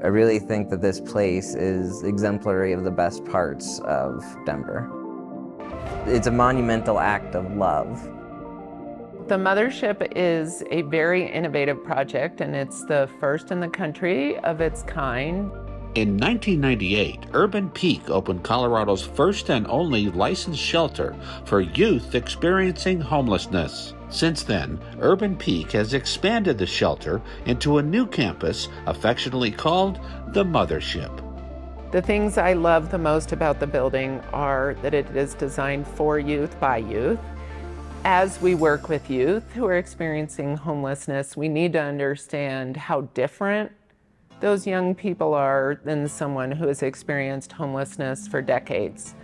I really think that this place is exemplary of the best parts of Denver. It's a monumental act of love. The Mothership is a very innovative project, and it's the first in the country of its kind. In 1998, Urban Peak opened Colorado's first and only licensed shelter for youth experiencing homelessness. Since then, Urban Peak has expanded the shelter into a new campus affectionately called the Mothership. The things I love the most about the building are that it is designed for youth by youth. As we work with youth who are experiencing homelessness, we need to understand how different those young people are than someone who has experienced homelessness for decades.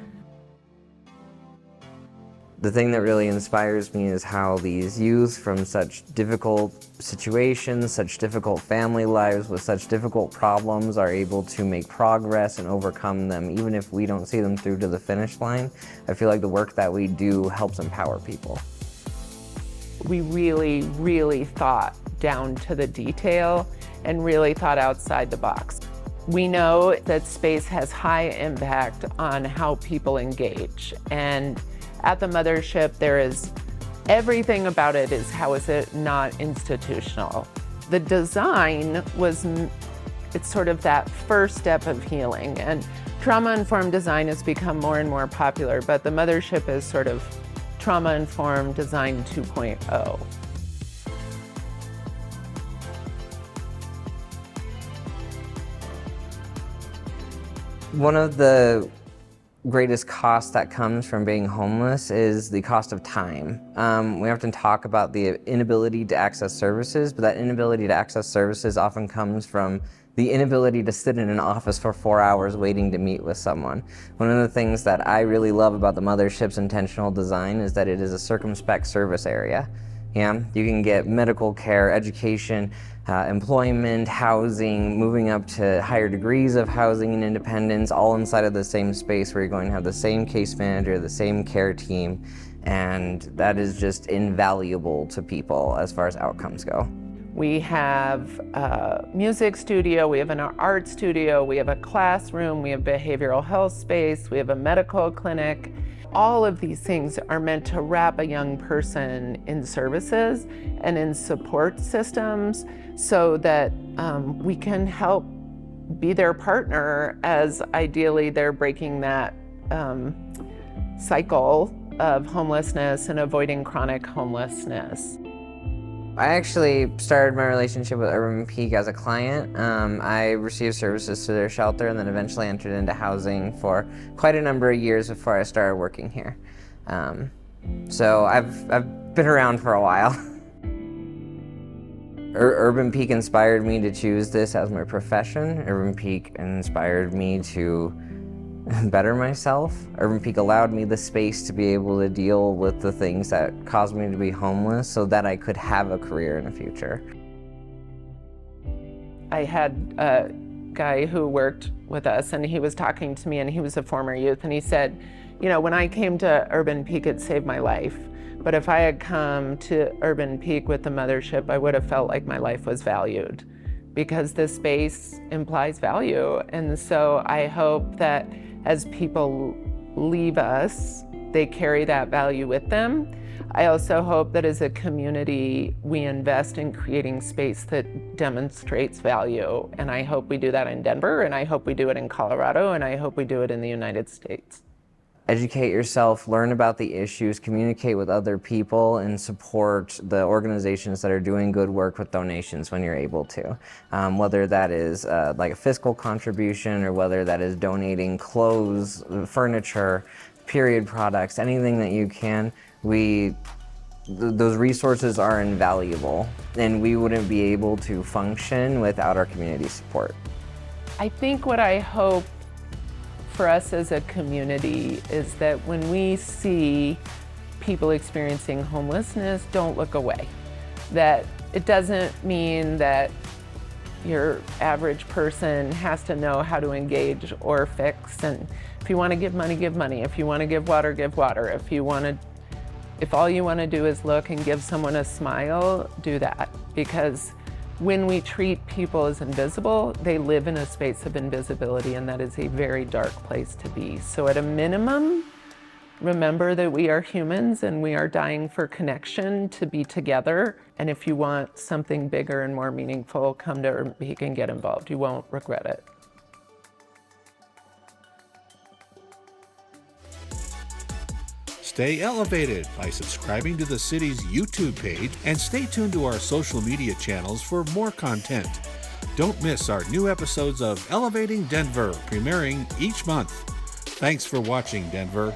The thing that really inspires me is how these youth from such difficult situations, such difficult family lives with such difficult problems are able to make progress and overcome them, even if we don't see them through to the finish line. I feel like the work that we do helps empower people. We really, really thought down to the detail and really thought outside the box. We know that space has high impact on how people engage. And at the Mothership, everything about it is how is it not institutional. The design it's sort of that first step of healing. And trauma-informed design has become more and more popular, but the Mothership is sort of trauma-informed design 2.0. One of the greatest costs that comes from being homeless is the cost of time. We often talk about the inability to access services, but that inability to access services often comes from the inability to sit in an office for 4 hours waiting to meet with someone. One of the things that I really love about the Mothership's intentional design is that it is a circumspect service area. Yeah, you can get medical care, education, employment, housing, moving up to higher degrees of housing and independence, all inside of the same space where you're going to have the same case manager, the same care team, and that is just invaluable to people as far as outcomes go. We have a music studio, we have an art studio, we have a classroom, we have behavioral health space, we have a medical clinic. All of these things are meant to wrap a young person in services and in support systems so that we can help be their partner as ideally they're breaking that cycle of homelessness and avoiding chronic homelessness. I actually started my relationship with Urban Peak as a client. I received services to their shelter and then eventually entered into housing for quite a number of years before I started working here. So I've been around for a while. Urban Peak inspired me to choose this as my profession. Urban Peak inspired me to better myself. Urban Peak allowed me the space to be able to deal with the things that caused me to be homeless so that I could have a career in the future. I had a guy who worked with us and he was talking to me and he was a former youth and he said, you know, when I came to Urban Peak, it saved my life. But if I had come to Urban Peak with the Mothership, I would have felt like my life was valued because this space implies value. And so I hope that as people leave us, they carry that value with them. I also hope that as a community, we invest in creating space that demonstrates value. And I hope we do that in Denver, and I hope we do it in Colorado, and I hope we do it in the United States. Educate yourself, learn about the issues, communicate with other people, and support the organizations that are doing good work with donations when you're able to. Whether that is like a fiscal contribution or whether that is donating clothes, furniture, period products, anything that you can, those resources are invaluable and we wouldn't be able to function without our community support. I think what I hope for us as a community is that when we see people experiencing homelessness, don't look away. That it doesn't mean that your average person has to know how to engage or fix. And if you want to give money, give money. If you want to give water, give water. If all you want to do is look and give someone a smile, do that. Because When we treat people as invisible, they live in a space of invisibility, and that is a very dark place to be. So at a minimum, remember that we are humans and we are dying for connection, to be together. And if you want something bigger and more meaningful, come to Urban Peak and get involved. You won't regret it. Stay elevated by subscribing to the city's YouTube page and stay tuned to our social media channels for more content. Don't miss our new episodes of Elevating Denver, premiering each month. Thanks for watching, Denver.